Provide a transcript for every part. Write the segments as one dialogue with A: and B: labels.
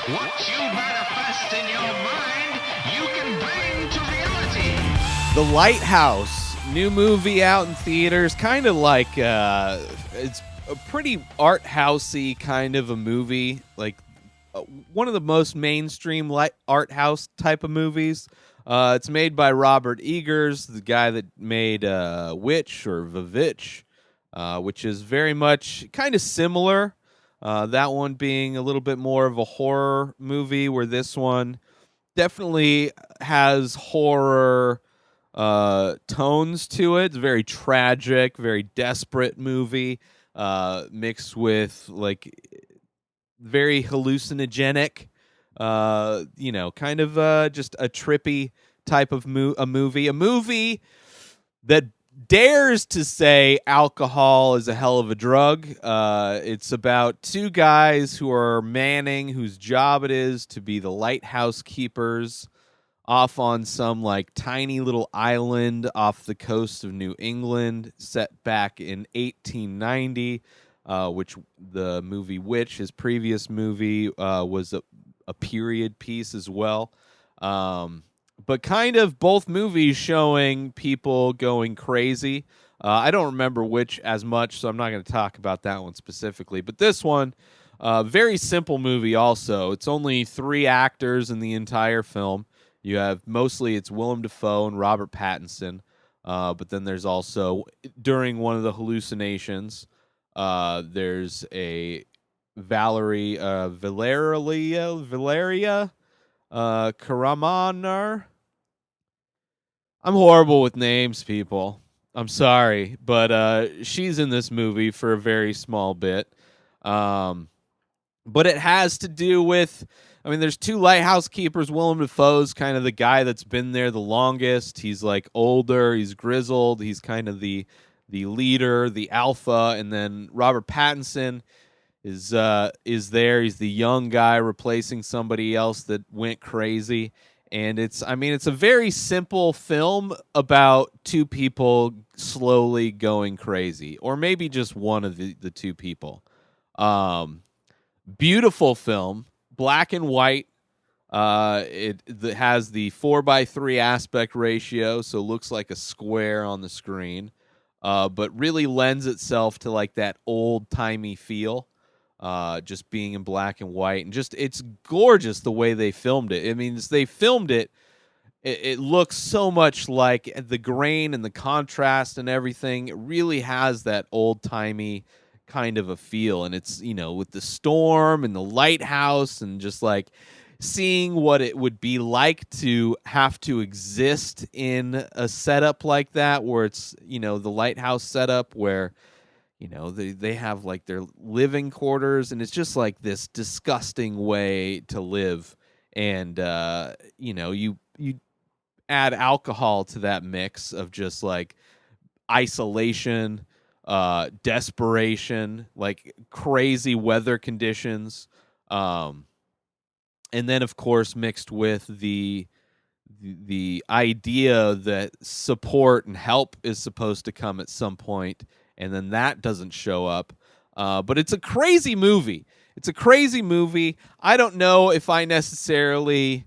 A: What you manifest in your mind, you can bring to reality.
B: The Lighthouse, new movie out in theaters, kind of like it's a pretty art housey kind of a movie, like one of the most mainstream art house type of movies. It's made by Robert Eggers, the guy that made Witch or Vivitch, which is very much kind of similar. That one being a little bit more of a horror movie, where this one definitely has horror tones to it. It's a very tragic, very desperate movie, mixed with like very hallucinogenic, kind of just a trippy type of a movie that dares to say alcohol is a hell of a drug. It's about two guys who are manning, whose job it is to be the lighthouse keepers off on some like tiny little island off the coast of New England, set back in 1890, which the movie Witch, his previous movie, was a period piece as well. But kind of both movies showing people going crazy. I don't remember Witch as much, so I'm not going to talk about that one specifically. But this one, very simple movie also. It's only 3 actors in the entire film. You have mostly it's Willem Dafoe and Robert Pattinson, but then there's also, during one of the hallucinations, there's a Valeria Karamanar. I'm horrible with names, people. I'm sorry, but she's in this movie for a very small bit. But it has to do with, I mean, there's 2 lighthouse keepers. Willem Dafoe's kind of the guy that's been there the longest. He's like older, he's grizzled, he's kind of the leader, the alpha, and then Robert Pattinson is there. He's the young guy replacing somebody else that went crazy. And it's a very simple film about 2 people slowly going crazy, or maybe just one of the 2 people. Beautiful film, black and white. It has the 4:3 aspect ratio, so it looks like a square on the screen, but really lends itself to like that old timey feel. Just being in black and white, and just it's gorgeous the way they filmed it. I mean, they filmed it. It looks so much like the grain and the contrast and everything. It really has that old timey kind of a feel, and it's with the storm and the lighthouse, and just like seeing what it would be like to have to exist in a setup like that, where it's the lighthouse setup where they have like their living quarters, and it's just like this disgusting way to live. And you add alcohol to that mix of just like isolation, desperation, like crazy weather conditions, and then of course mixed with the idea that support and help is supposed to come at some point, and then that doesn't show up. But it's a crazy movie. It's a crazy movie. I don't know if I necessarily,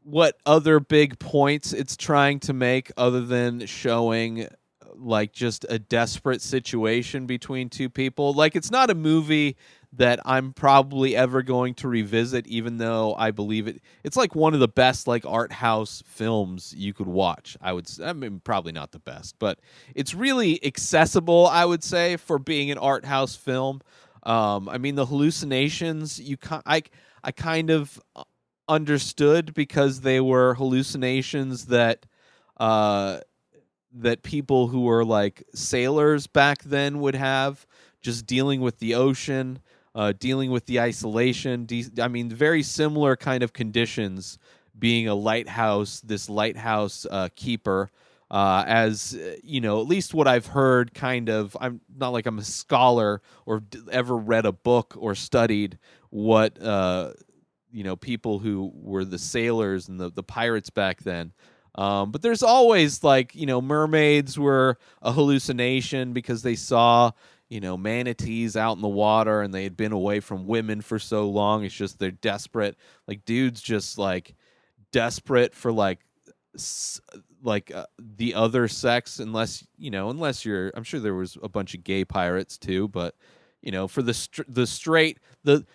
B: what other big points it's trying to make other than showing like just a desperate situation between 2 people. Like, it's not a movie that I'm probably ever going to revisit, even though I believe it's like one of the best like art house films you could watch. I mean, probably not the best, but it's really accessible, I would say, for being an art house film. I mean, the hallucinations, I kind of understood, because they were hallucinations that people who were like sailors back then would have, just dealing with the ocean, dealing with the isolation. I mean, very similar kind of conditions, being a lighthouse keeper. As at least what I've heard, kind of. I'm not like I'm a scholar or ever read a book or studied what people who were the sailors and the pirates back then. But there's always like, mermaids were a hallucination because they saw, manatees out in the water, and they had been away from women for so long. It's just they're desperate, like dudes just like desperate for s- the other sex, unless you're, I'm sure there was a bunch of gay pirates too, but for the straight, the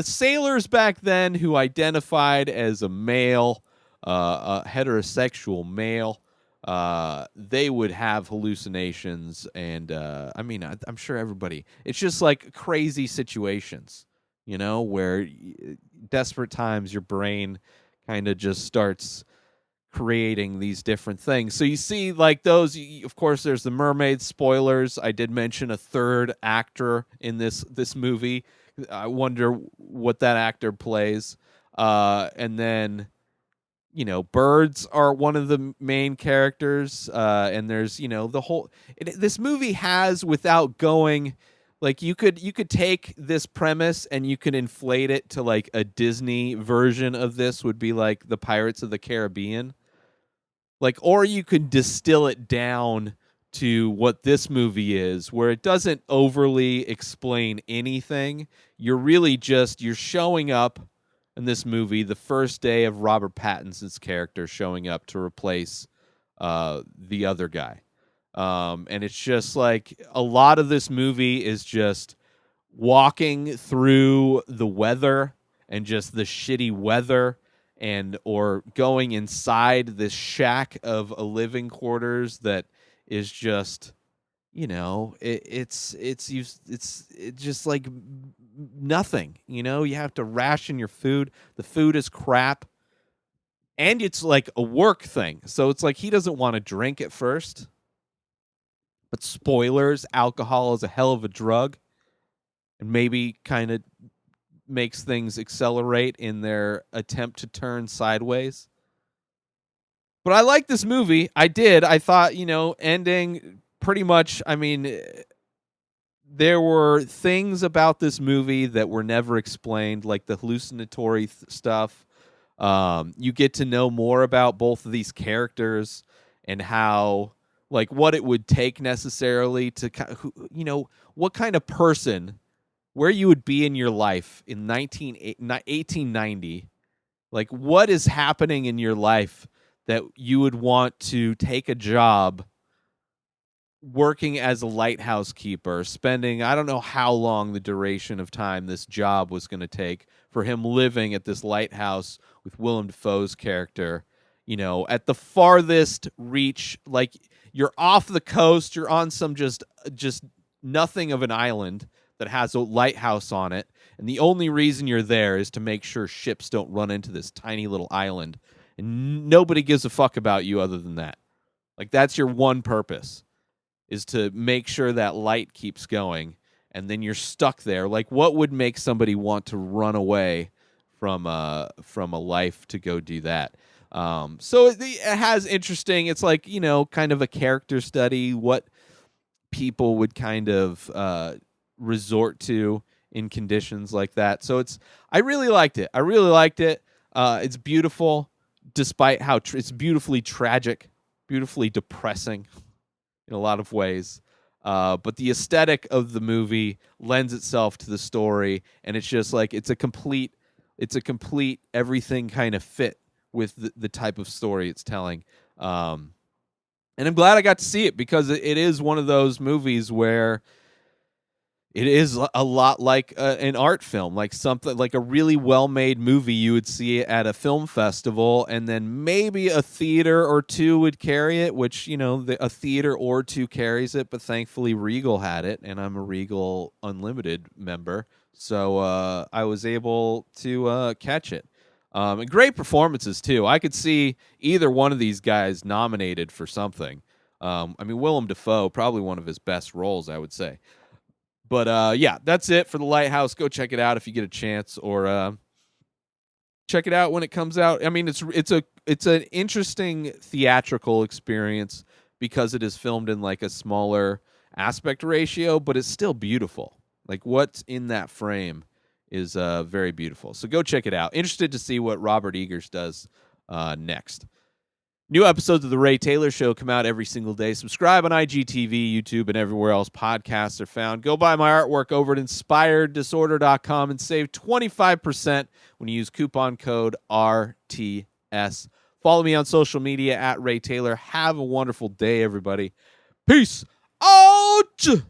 B: sailors back then who identified as a male, a heterosexual male, they would have hallucinations, and I'm sure everybody, it's just like crazy situations, where desperate times your brain kind of just starts creating these different things. So you see like those, of course there's the mermaid. Spoilers, I did mention a third actor in this movie. I wonder what that actor plays. And then birds are one of the main characters, and there's the whole, this movie has, without going, like, you could take this premise and you could inflate it to like a Disney version of this would be like the Pirates of the Caribbean, like, or you could distill it down to what this movie is, where it doesn't overly explain anything. You're showing up in this movie the first day of Robert Pattinson's character showing up to replace the other guy. And it's just like a lot of this movie is just walking through the weather and just the shitty weather, and or going inside this shack of a living quarters that is just, it's just like nothing. You have to ration your food. The food is crap, and it's like a work thing, so it's like he doesn't want to drink at first, but spoilers, alcohol is a hell of a drug, and maybe kind of makes things accelerate in their attempt to turn sideways. But I like this movie. I did. I thought, ending pretty much, there were things about this movie that were never explained, like the hallucinatory stuff. You get to know more about both of these characters and how, like, what it would take necessarily to, what kind of person, where you would be in your life in 1890. Like, what is happening in your life that you would want to take a job working as a lighthouse keeper, spending, I don't know how long the duration of time this job was going to take for him living at this lighthouse with Willem Dafoe's character, at the farthest reach, like you're off the coast, you're on some just nothing of an island that has a lighthouse on it, and the only reason you're there is to make sure ships don't run into this tiny little island, and nobody gives a fuck about you other than that. Like, that's your one purpose, is to make sure that light keeps going, and then you're stuck there. Like, what would make somebody want to run away from a life to go do that? So it has interesting. It's like, kind of a character study, what people would kind of resort to in conditions like that. So I really liked it. It's beautiful, despite how it's beautifully tragic, beautifully depressing in a lot of ways. But the aesthetic of the movie lends itself to the story, and it's just like it's a complete everything kind of fit with the type of story it's telling. And I'm glad I got to see it, because it is one of those movies where it is a lot like an art film, like something like a really well-made movie you would see at a film festival, and then maybe a theater or two would carry it, which, a theater or two carries it, but thankfully Regal had it, and I'm a Regal Unlimited member, so I was able to catch it. And great performances, too. I could see either one of these guys nominated for something. Willem Dafoe, probably one of his best roles, I would say. But yeah, that's it for The Lighthouse. Go check it out if you get a chance, or check it out when it comes out. It's an interesting theatrical experience because it is filmed in like a smaller aspect ratio, but it's still beautiful. Like, what's in that frame is very beautiful. So go check it out. Interested to see what Robert Eggers does next. New episodes of The Ray Taylor Show come out every single day. Subscribe on IGTV, YouTube, and everywhere else podcasts are found. Go buy my artwork over at inspireddisorder.com and save 25% when you use coupon code RTS. Follow me on social media at Ray Taylor. Have a wonderful day, everybody. Peace out!